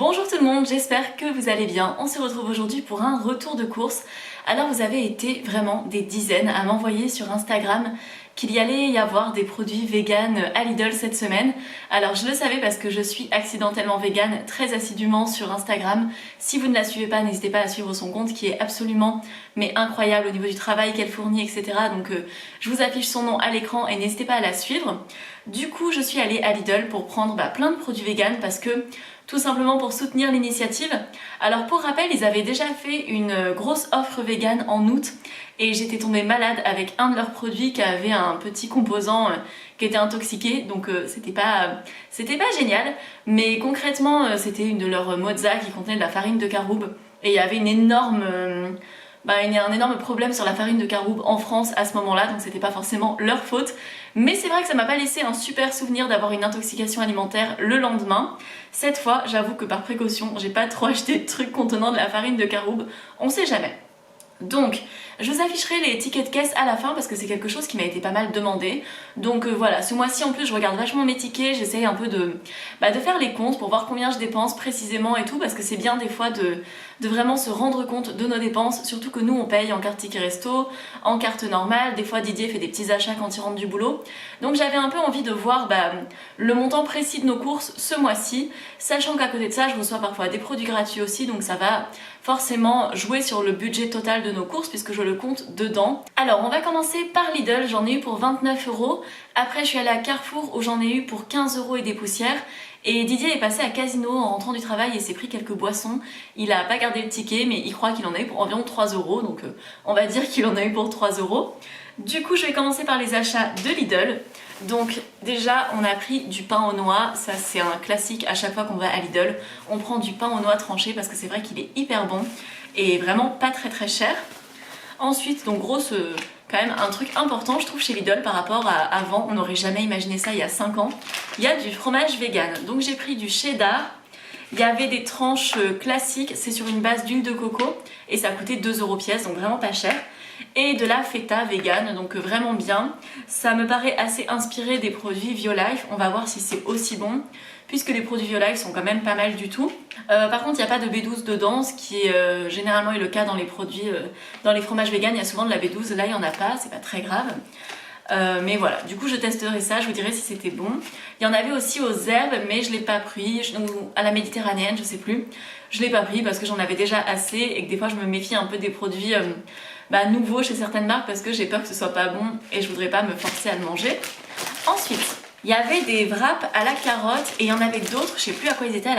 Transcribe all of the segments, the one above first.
Bonjour tout le monde, j'espère que vous allez bien. On se retrouve aujourd'hui pour un retour de course. Alors vous avez été vraiment des dizaines à m'envoyer sur Instagram qu'il y allait y avoir des produits vegan à Lidl cette semaine. Alors je le savais parce que je suis accidentellement vegan très assidûment sur Instagram. Si vous ne la suivez pas, n'hésitez pas à suivre son compte qui est absolument incroyable au niveau du travail qu'elle fournit, etc. Donc je vous affiche son nom à l'écran et n'hésitez pas à la suivre. Du coup je suis allée à Lidl pour prendre plein de produits vegan parce que tout simplement pour soutenir l'initiative. Alors pour rappel, ils avaient déjà fait une grosse offre vegan en août et j'étais tombée malade avec un de leurs produits qui avait un petit composant qui était intoxiqué, donc c'était pas génial, mais concrètement c'était une de leurs mozza qui contenait de la farine de caroube et il y avait un énorme problème sur la farine de caroube en France à ce moment-là, donc c'était pas forcément leur faute. Mais c'est vrai que ça m'a pas laissé un super souvenir d'avoir une intoxication alimentaire le lendemain. Cette fois, j'avoue que par précaution, j'ai pas trop acheté de trucs contenant de la farine de caroube, on sait jamais. Donc, je vous afficherai les tickets de caisse à la fin parce que c'est quelque chose qui m'a été pas mal demandé. Donc voilà, ce mois-ci en plus je regarde vachement mes tickets, j'essaye un peu de faire les comptes pour voir combien je dépense précisément et tout, parce que c'est bien des fois de vraiment se rendre compte de nos dépenses, surtout que nous on paye en carte ticket resto, en carte normale, des fois Didier fait des petits achats quand il rentre du boulot. Donc j'avais un peu envie de voir le montant précis de nos courses ce mois-ci, sachant qu'à côté de ça je reçois parfois des produits gratuits aussi, donc ça va forcément jouer sur le budget total de nos courses puisque je le compte dedans. Alors on va commencer par Lidl, j'en ai eu pour 29 €. Après je suis allée à Carrefour où j'en ai eu pour 15 € et des poussières. Et Didier est passé à Casino en rentrant du travail et s'est pris quelques boissons. Il a pas gardé le ticket mais il croit qu'il en a eu pour environ 3 €, donc on va dire qu'il en a eu pour 3 €. Du coup je vais commencer par les achats de Lidl. Donc déjà on a pris du pain aux noix, ça c'est un classique à chaque fois qu'on va à Lidl. On prend du pain aux noix tranché parce que c'est vrai qu'il est hyper bon et vraiment pas très cher. Ensuite, donc quand même un truc important je trouve chez Lidl par rapport à avant, on n'aurait jamais imaginé ça il y a 5 ans. Il y a du fromage vegan, donc j'ai pris du cheddar. Il y avait des tranches classiques, c'est sur une base d'huile de coco et ça coûtait 2 € pièce, donc vraiment pas cher. Et de la feta vegan, donc vraiment bien. Ça me paraît assez inspiré des produits Violife, on va voir si c'est aussi bon, puisque les produits Violife sont quand même pas mal du tout. Par contre il n'y a pas de B12 dedans, ce qui est généralement est le cas dans les produits, dans les fromages vegan, il y a souvent de la B12, là il n'y en a pas, c'est pas très grave. Mais voilà, du coup je testerai ça, je vous dirai si c'était bon. Il y en avait aussi aux herbes, mais je l'ai pas pris, à la méditerranéenne, je sais plus. Je l'ai pas pris parce que j'en avais déjà assez et que des fois je me méfie un peu des produits nouveaux chez certaines marques parce que j'ai peur que ce soit pas bon et je voudrais pas me forcer à le manger. Ensuite, il y avait des wraps à la carotte et il y en avait d'autres, je sais plus à quoi ils étaient,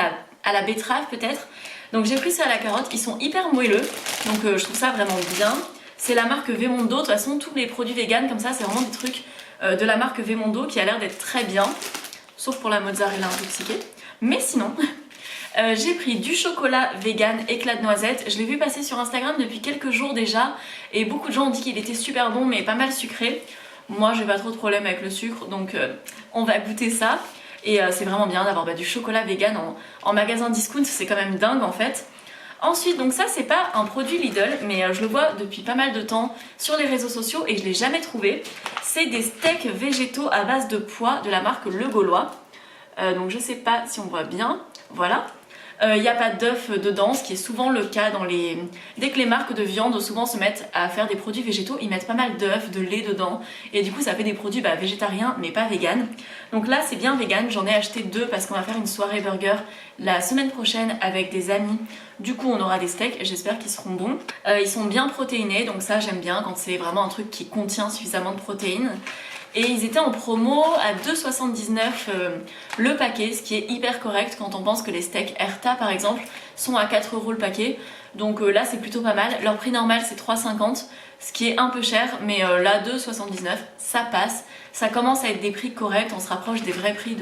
à la betterave peut-être. Donc j'ai pris ça à la carotte, ils sont hyper moelleux, donc je trouve ça vraiment bien. C'est la marque Vemondo, de toute façon tous les produits vegan comme ça c'est vraiment des trucs de la marque Vemondo qui a l'air d'être très bien, sauf pour la mozzarella intoxiquée. Mais sinon, j'ai pris du chocolat vegan éclat de noisette, je l'ai vu passer sur Instagram depuis quelques jours déjà et beaucoup de gens ont dit qu'il était super bon mais pas mal sucré. Moi j'ai pas trop de problème avec le sucre donc on va goûter ça et c'est vraiment bien d'avoir du chocolat vegan en magasin discount, c'est quand même dingue en fait. Ensuite, donc ça c'est pas un produit Lidl, mais je le vois depuis pas mal de temps sur les réseaux sociaux et je l'ai jamais trouvé. C'est des steaks végétaux à base de pois de la marque Le Gaulois. Donc je sais pas si on voit bien, voilà. Il n'y a pas d'œuf dedans, ce qui est souvent le cas dès que les marques de viande souvent se mettent à faire des produits végétaux, ils mettent pas mal d'œufs, de lait dedans et du coup ça fait des produits végétariens mais pas vegan. Donc là c'est bien vegan, j'en ai acheté 2 parce qu'on va faire une soirée burger la semaine prochaine avec des amis. Du coup on aura des steaks, j'espère qu'ils seront bons. Ils sont bien protéinés, donc ça j'aime bien quand c'est vraiment un truc qui contient suffisamment de protéines. Et ils étaient en promo à 2,79 € le paquet, ce qui est hyper correct quand on pense que les steaks Erta par exemple sont à 4 € le paquet. Donc là c'est plutôt pas mal. Leur prix normal c'est 3,50 €, ce qui est un peu cher, mais là 2,79 € ça passe. Ça commence à être des prix corrects, on se rapproche des vrais prix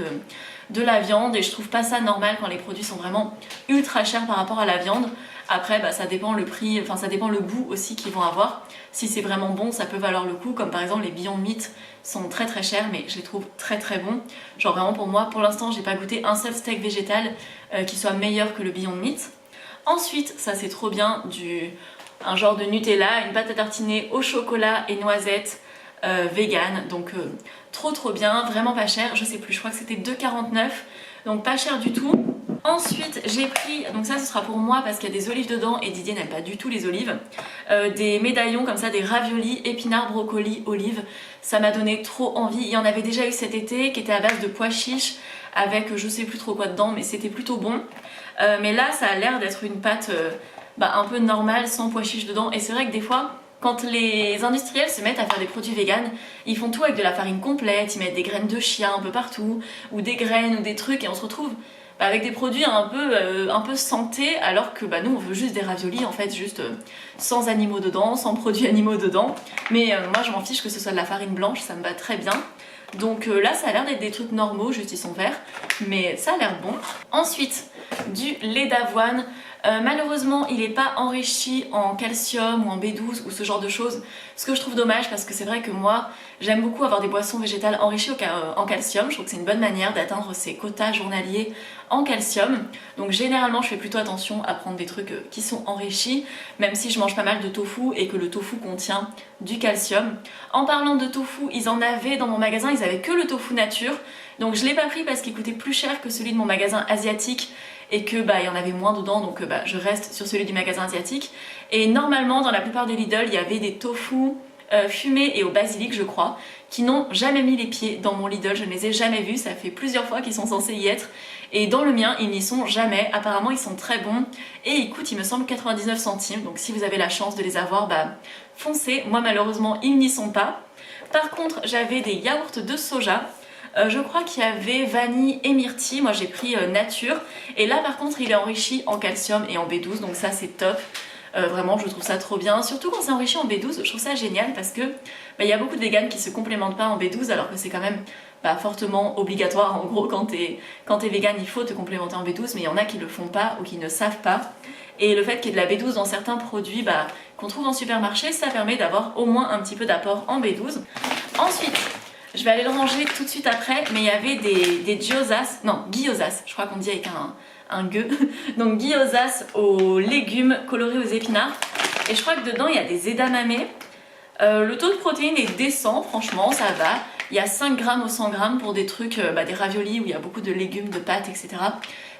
de la viande et je trouve pas ça normal quand les produits sont vraiment ultra chers par rapport à la viande. Après ça dépend le prix, ça dépend le goût aussi qu'ils vont avoir. Si c'est vraiment bon ça peut valoir le coup, comme par exemple les Beyond Meat sont très chers mais je les trouve très bons. Genre vraiment pour moi, pour l'instant j'ai pas goûté un seul steak végétal qui soit meilleur que le Beyond Meat. Ensuite, ça c'est trop bien, un genre de Nutella, une pâte à tartiner au chocolat et noisettes vegan, donc trop bien, vraiment pas cher, je sais plus, je crois que c'était 2,49 €, donc pas cher du tout. Ensuite j'ai pris, donc ça ce sera pour moi parce qu'il y a des olives dedans et Didier n'aime pas du tout les olives, des médaillons comme ça, des raviolis, épinards, brocolis, olives. Ça m'a donné trop envie. Il y en avait déjà eu cet été qui était à base de pois chiches avec je sais plus trop quoi dedans, mais c'était plutôt bon. Mais là ça a l'air d'être une pâte un peu normale sans pois chiches dedans, et c'est vrai que des fois quand les industriels se mettent à faire des produits véganes, ils font tout avec de la farine complète, ils mettent des graines de chia un peu partout, ou des graines ou des trucs, et on se retrouve avec des produits un peu santé, alors que nous on veut juste des raviolis en fait, juste sans animaux dedans, sans produits animaux dedans. Mais moi je m'en fiche que ce soit de la farine blanche, ça me va très bien. Donc là ça a l'air d'être des trucs normaux, juste ils sont verts, mais ça a l'air bon. Ensuite, du lait d'avoine. Malheureusement il n'est pas enrichi en calcium ou en B12 ou ce genre de choses, ce que je trouve dommage parce que c'est vrai que moi j'aime beaucoup avoir des boissons végétales enrichies en calcium. Je trouve que c'est une bonne manière d'atteindre ces quotas journaliers en calcium. Donc généralement je fais plutôt attention à prendre des trucs qui sont enrichis, même si je mange pas mal de tofu et que le tofu contient du calcium. En parlant de tofu, ils en avaient dans mon magasin, ils avaient que le tofu nature, donc je l'ai pas pris parce qu'il coûtait plus cher que celui de mon magasin asiatique et que il y en avait moins dedans, donc je reste sur celui du magasin asiatique. Et normalement dans la plupart des Lidl il y avait des tofu fumés et au basilic je crois, qui n'ont jamais mis les pieds dans mon Lidl, je ne les ai jamais vus, ça fait plusieurs fois qu'ils sont censés y être, et dans le mien ils n'y sont jamais. Apparemment ils sont très bons et ils coûtent il me semble 99 centimes, donc si vous avez la chance de les avoir, foncez. Moi malheureusement ils n'y sont pas. Par contre j'avais des yaourts de soja. Je crois qu'il y avait vanille et myrtille, moi j'ai pris nature, et là par contre il est enrichi en calcium et en B12, donc ça c'est top. Vraiment je trouve ça trop bien, surtout quand c'est enrichi en B12, je trouve ça génial parce que il y a beaucoup de véganes qui se complémentent pas en B12 alors que c'est quand même fortement obligatoire. En gros quand t'es végane il faut te complémenter en B12, mais il y en a qui le font pas ou qui ne savent pas, et le fait qu'il y ait de la B12 dans certains produits qu'on trouve en supermarché, ça permet d'avoir au moins un petit peu d'apport en B12. Ensuite je vais aller le ranger tout de suite après, mais il y avait des gyozas, je crois qu'on dit avec un gueux, donc gyozas aux légumes colorés aux épinards, et je crois que dedans il y a des edamame. Le taux de protéines est décent, franchement ça va, il y a 5 grammes au 100 grammes pour des trucs, des raviolis où il y a beaucoup de légumes, de pâtes, etc.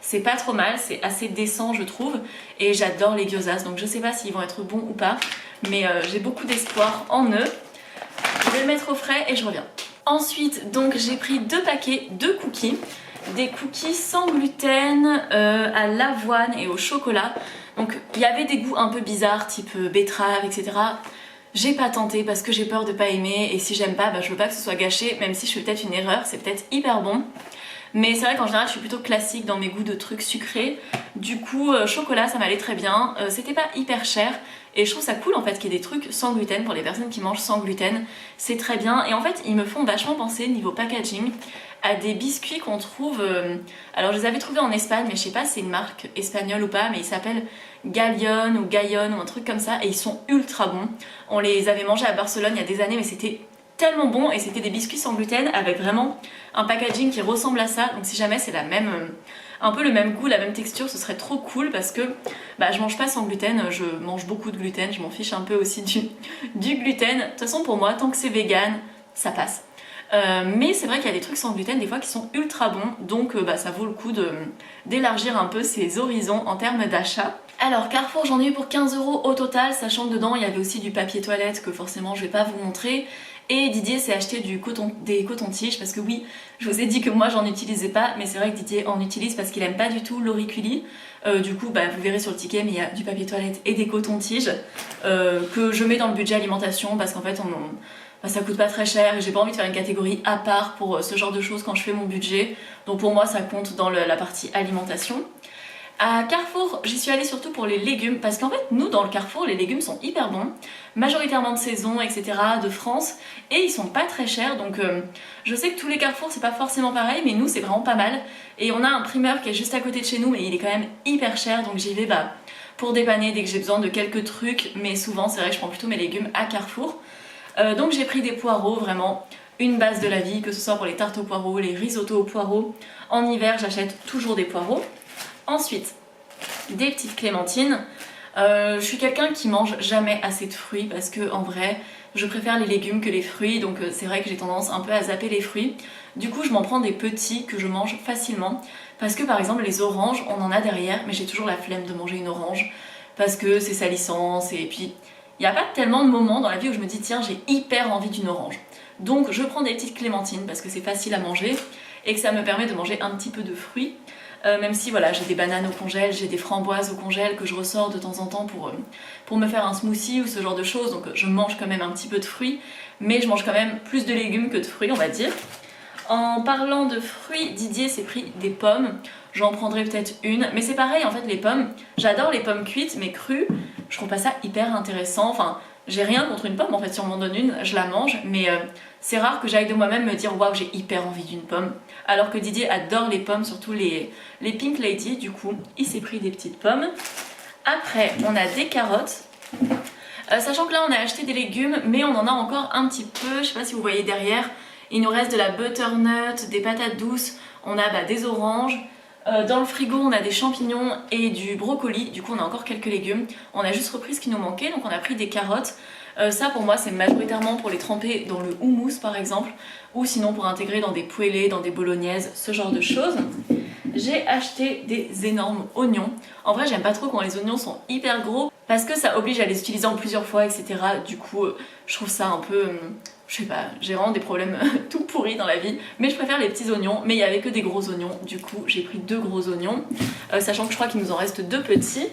C'est pas trop mal, c'est assez décent je trouve, et j'adore les gyozas, donc je sais pas s'ils vont être bons ou pas, mais j'ai beaucoup d'espoir en eux. Je vais le mettre au frais et je reviens. Ensuite, donc j'ai pris 2 paquets de cookies, des cookies sans gluten, à l'avoine et au chocolat. Donc il y avait des goûts un peu bizarres, type betterave, etc. J'ai pas tenté parce que j'ai peur de pas aimer, et si j'aime pas, je veux pas que ce soit gâché, même si je fais peut-être une erreur, c'est peut-être hyper bon. Mais c'est vrai qu'en général je suis plutôt classique dans mes goûts de trucs sucrés. Du coup chocolat ça m'allait très bien, c'était pas hyper cher. Et je trouve ça cool en fait qu'il y ait des trucs sans gluten pour les personnes qui mangent sans gluten. C'est très bien, et en fait ils me font vachement penser niveau packaging à des biscuits qu'on trouve... alors je les avais trouvés en Espagne, mais je sais pas si c'est une marque espagnole ou pas, mais ils s'appellent Gallion ou Gaillon ou un truc comme ça, et ils sont ultra bons. On les avait mangés à Barcelone il y a des années, mais c'était tellement bon, et c'était des biscuits sans gluten avec vraiment un packaging qui ressemble à ça. Donc si jamais c'est la même, un peu le même goût, la même texture, ce serait trop cool parce que je mange pas sans gluten, je mange beaucoup de gluten, je m'en fiche un peu aussi du gluten. De toute façon pour moi tant que c'est vegan ça passe. Mais c'est vrai qu'il y a des trucs sans gluten des fois qui sont ultra bons, donc ça vaut le coup d'élargir un peu ses horizons en termes d'achat. Alors Carrefour j'en ai eu pour 15 € au total, sachant que dedans il y avait aussi du papier toilette que forcément je vais pas vous montrer. Et Didier s'est acheté des cotons-tiges parce que oui, je vous ai dit que moi j'en utilisais pas, mais c'est vrai que Didier en utilise parce qu'il aime pas du tout l'auriculi. Du coup vous verrez sur le ticket, mais il y a du papier toilette et des cotons-tiges que je mets dans le budget alimentation parce qu'en fait ça coûte pas très cher et j'ai pas envie de faire une catégorie à part pour ce genre de choses quand je fais mon budget. Donc pour moi ça compte dans la partie alimentation. À Carrefour, j'y suis allée surtout pour les légumes parce qu'en fait, nous dans le Carrefour, les légumes sont hyper bons, majoritairement de saison, etc., de France, et ils sont pas très chers. Donc je sais que tous les Carrefours c'est pas forcément pareil, mais nous c'est vraiment pas mal. Et on a un primeur qui est juste à côté de chez nous, mais il est quand même hyper cher, donc j'y vais pour dépanner dès que j'ai besoin de quelques trucs, mais souvent c'est vrai que je prends plutôt mes légumes à Carrefour. Donc j'ai pris des poireaux, vraiment une base de la vie, que ce soit pour les tartes aux poireaux, les risottos aux poireaux. En hiver j'achète toujours des poireaux. Ensuite, des petites clémentines. Je suis quelqu'un qui mange jamais assez de fruits parce que en vrai je préfère les légumes que les fruits, donc c'est vrai que j'ai tendance un peu à zapper les fruits. Du coup je m'en prends des petits que je mange facilement parce que par exemple les oranges on en a derrière mais j'ai toujours la flemme de manger une orange parce que c'est salissant, et puis il n'y a pas tellement de moments dans la vie où je me dis tiens j'ai hyper envie d'une orange. Donc je prends des petites clémentines parce que c'est facile à manger et que ça me permet de manger un petit peu de fruits. Même si voilà, j'ai des bananes au congèle, j'ai des framboises au congèle que je ressors de temps en temps pour me faire un smoothie ou ce genre de choses, donc je mange quand même un petit peu de fruits, mais je mange quand même plus de légumes que de fruits on va dire. En parlant de fruits, Didier s'est pris des pommes, j'en prendrai peut-être une, mais c'est pareil en fait les pommes, j'adore les pommes cuites mais crues, je trouve pas ça hyper intéressant, enfin j'ai rien contre une pomme en fait, si on m'en donne une, je la mange, mais c'est rare que j'aille de moi-même me dire waouh j'ai hyper envie d'une pomme, alors que Didier adore les pommes, surtout les Pink Lady, du coup il s'est pris des petites pommes. Après on a des carottes, sachant que là on a acheté des légumes mais on en a encore un petit peu, je sais pas si vous voyez derrière, il nous reste de la butternut, des patates douces, on a des oranges. Dans le frigo on a des champignons et du brocoli, du coup on a encore quelques légumes. On a juste repris ce qui nous manquait, donc on a pris des carottes. Ça pour moi c'est majoritairement pour les tremper dans le houmous par exemple, ou sinon pour intégrer dans des poêlés, dans des bolognaises, ce genre de choses. J'ai acheté des énormes oignons. En vrai j'aime pas trop quand les oignons sont hyper gros parce que ça oblige à les utiliser en plusieurs fois etc. Du coup je trouve ça un peu... je sais pas, j'ai vraiment des problèmes tout pourris dans la vie, mais je préfère les petits oignons, mais il n'y avait que des gros oignons, du coup j'ai pris 2 gros oignons, sachant que je crois qu'il nous en reste 2 petits.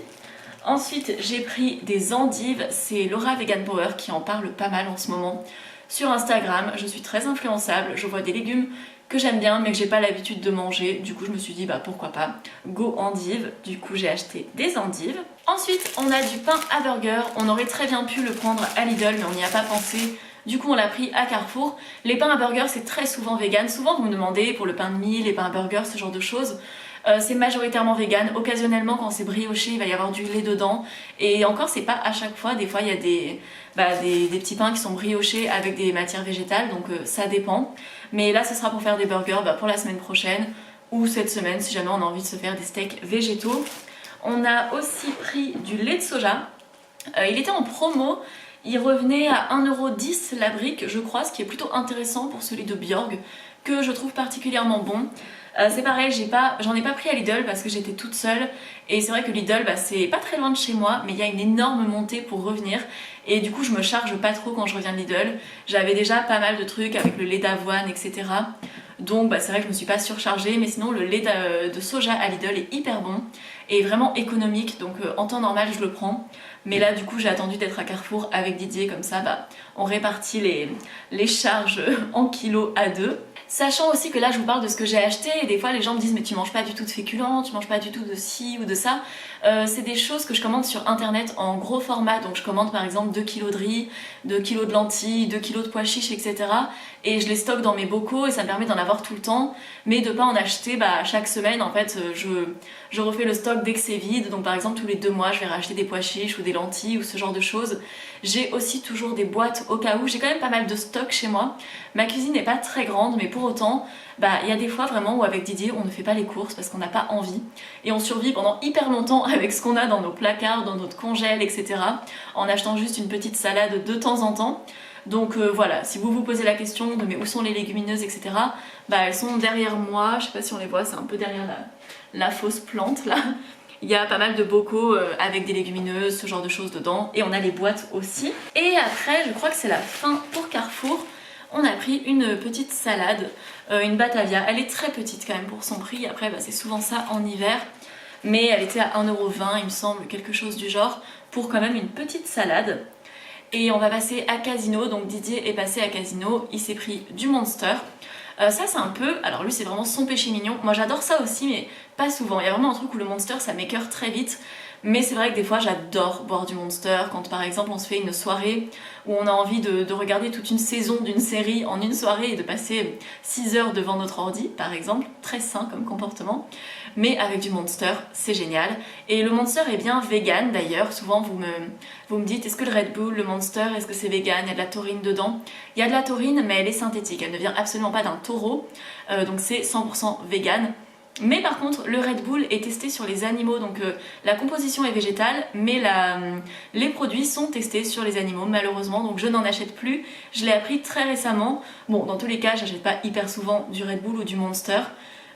Ensuite j'ai pris des endives, c'est Laura Vegan Power qui en parle pas mal en ce moment sur Instagram, je suis très influençable, je vois des légumes que j'aime bien mais que j'ai pas l'habitude de manger, du coup je me suis dit bah pourquoi pas, go endives, du coup j'ai acheté des endives. Ensuite on a du pain à burger, on aurait très bien pu le prendre à Lidl mais on n'y a pas pensé. Du coup on l'a pris à Carrefour. Les pains à burger c'est très souvent vegan. Souvent vous me demandez pour le pain de mie, les pains à burger, ce genre de choses. C'est majoritairement vegan. Occasionnellement quand c'est brioché il va y avoir du lait dedans. Et encore c'est pas à chaque fois. Des fois il y a des petits pains qui sont briochés avec des matières végétales. Donc ça dépend. Mais là ce sera pour faire des burgers pour la semaine prochaine. Ou cette semaine si jamais on a envie de se faire des steaks végétaux. On a aussi pris du lait de soja. Il était en promo. Il revenait à 1,10€ la brique, je crois, ce qui est plutôt intéressant pour celui de Bjorg, que je trouve particulièrement bon. C'est pareil, j'en ai pas pris à Lidl parce que j'étais toute seule, et c'est vrai que Lidl, c'est pas très loin de chez moi, mais il y a une énorme montée pour revenir, et du coup je me charge pas trop quand je reviens de Lidl. J'avais déjà pas mal de trucs avec le lait d'avoine, etc. Donc c'est vrai que je me suis pas surchargée, mais sinon le lait de soja à Lidl est hyper bon et vraiment économique, donc en temps normal je le prends. Mais là du coup j'ai attendu d'être à Carrefour avec Didier, comme ça on répartit les charges en kilos à deux. Sachant aussi que là je vous parle de ce que j'ai acheté et des fois les gens me disent mais tu manges pas du tout de féculents, tu manges pas du tout de ci ou de ça. C'est des choses que je commande sur internet en gros format, donc je commande par exemple 2 kg de riz, 2 kg de lentilles, 2 kg de pois chiches, etc. Et je les stocke dans mes bocaux et ça me permet d'en avoir tout le temps, mais de pas en acheter chaque semaine. En fait je refais le stock dès que c'est vide, donc par exemple tous les 2 mois je vais racheter des pois chiches ou des lentilles ou ce genre de choses. J'ai aussi toujours des boîtes au cas où, j'ai quand même pas mal de stock chez moi. Ma cuisine n'est pas très grande mais pour autant il y a des fois vraiment où avec Didier on ne fait pas les courses parce qu'on n'a pas envie et on survit pendant hyper longtemps avec ce qu'on a dans nos placards, dans notre congèle, etc. en achetant juste une petite salade de temps en temps. Donc voilà, si vous vous posez la question de mais où sont les légumineuses, etc. Elles sont derrière moi, je sais pas si on les voit, c'est un peu derrière la fausse plante là. Il y a pas mal de bocaux avec des légumineuses, ce genre de choses dedans, et on a les boîtes aussi. Et après je crois que c'est la fin pour Carrefour. On a pris une petite salade, une batavia, elle est très petite quand même pour son prix, après c'est souvent ça en hiver, mais elle était à 1,20€ il me semble, quelque chose du genre, pour quand même une petite salade. Et on va passer à Casino, donc Didier est passé à Casino, il s'est pris du Monster. Ça c'est un peu, alors lui c'est vraiment son péché mignon, moi j'adore ça aussi mais pas souvent, il y a vraiment un truc où le Monster ça m'écœure très vite. Mais c'est vrai que des fois j'adore boire du Monster quand par exemple on se fait une soirée où on a envie de regarder toute une saison d'une série en une soirée et de passer 6 heures devant notre ordi par exemple, très sain comme comportement. Mais avec du Monster c'est génial. Et le Monster est bien vegan d'ailleurs, souvent vous me dites est-ce que le Red Bull, le Monster, est-ce que c'est vegan, il y a de la taurine dedans. Il y a de la taurine mais elle est synthétique, elle ne vient absolument pas d'un taureau, donc c'est 100% vegan. Mais par contre, le Red Bull est testé sur les animaux, donc la composition est végétale, mais les produits sont testés sur les animaux, malheureusement, donc je n'en achète plus. Je l'ai appris très récemment. Bon, dans tous les cas, j'achète pas hyper souvent du Red Bull ou du Monster,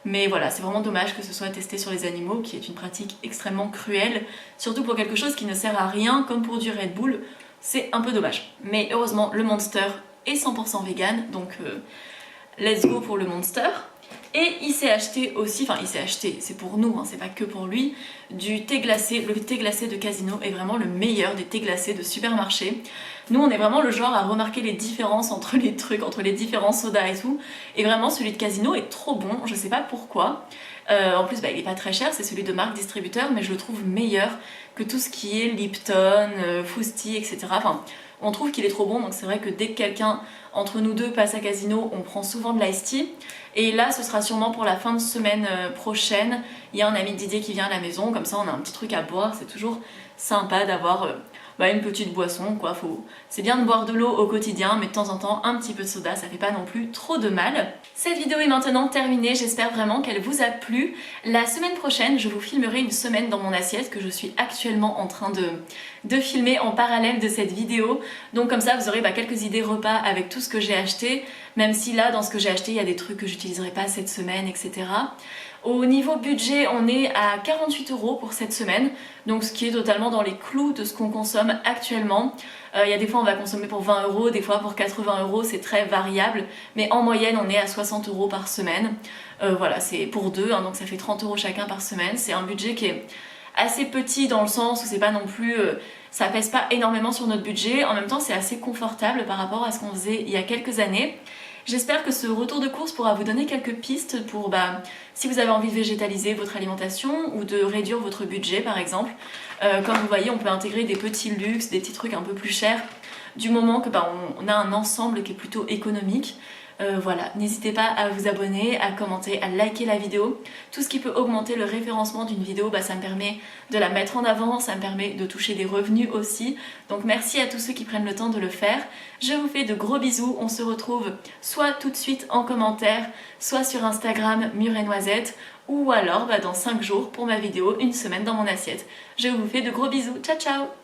mais voilà, c'est vraiment dommage que ce soit testé sur les animaux, qui est une pratique extrêmement cruelle, surtout pour quelque chose qui ne sert à rien, comme pour du Red Bull, c'est un peu dommage. Mais heureusement, le Monster est 100% vegan, donc let's go pour le Monster. Et il s'est acheté aussi, enfin il s'est acheté, c'est pour nous, hein, c'est pas que pour lui, du thé glacé. Le thé glacé de Casino est vraiment le meilleur des thés glacés de supermarché. Nous on est vraiment le genre à remarquer les différences entre les trucs, entre les différents sodas et tout. Et vraiment celui de Casino est trop bon, je sais pas pourquoi. En plus il est pas très cher, c'est celui de marque distributeur, mais je le trouve meilleur que tout ce qui est Lipton, Fousti, etc. Enfin, on trouve qu'il est trop bon, donc c'est vrai que dès que quelqu'un entre nous deux passe à Casino, on prend souvent de l'ice tea. Et là, ce sera sûrement pour la fin de semaine prochaine. Il y a un ami de Didier qui vient à la maison, comme ça on a un petit truc à boire. C'est toujours sympa d'avoir une petite boisson, quoi. C'est bien de boire de l'eau au quotidien, mais de temps en temps, un petit peu de soda, ça fait pas non plus trop de mal. Cette vidéo est maintenant terminée, j'espère vraiment qu'elle vous a plu. La semaine prochaine, je vous filmerai une semaine dans mon assiette que je suis actuellement en train de filmer en parallèle de cette vidéo. Donc comme ça, vous aurez quelques idées repas avec tout ce que j'ai acheté, même si là, dans ce que j'ai acheté, il y a des trucs que j'utiliserai pas cette semaine, etc. Au niveau budget, on est à 48 € pour cette semaine, donc ce qui est totalement dans les clous de ce qu'on consomme actuellement. Il y a des fois on va consommer pour 20 €, des fois pour 80 €, c'est très variable, mais en moyenne on est à 60 € par semaine. Voilà, c'est pour deux, hein, donc ça fait 30 € chacun par semaine. C'est un budget qui est assez petit dans le sens où c'est pas non plus... ça pèse pas énormément sur notre budget, en même temps c'est assez confortable par rapport à ce qu'on faisait il y a quelques années. J'espère que ce retour de course pourra vous donner quelques pistes pour si vous avez envie de végétaliser votre alimentation ou de réduire votre budget par exemple. Comme vous voyez, on peut intégrer des petits luxes, des petits trucs un peu plus chers du moment que on a un ensemble qui est plutôt économique. Voilà, n'hésitez pas à vous abonner, à commenter, à liker la vidéo. Tout ce qui peut augmenter le référencement d'une vidéo, ça me permet de la mettre en avant, ça me permet de toucher des revenus aussi. Donc merci à tous ceux qui prennent le temps de le faire. Je vous fais de gros bisous, on se retrouve soit tout de suite en commentaire, soit sur Instagram Mûre et Noisette, ou alors dans 5 jours pour ma vidéo Une semaine dans mon assiette. Je vous fais de gros bisous, ciao ciao!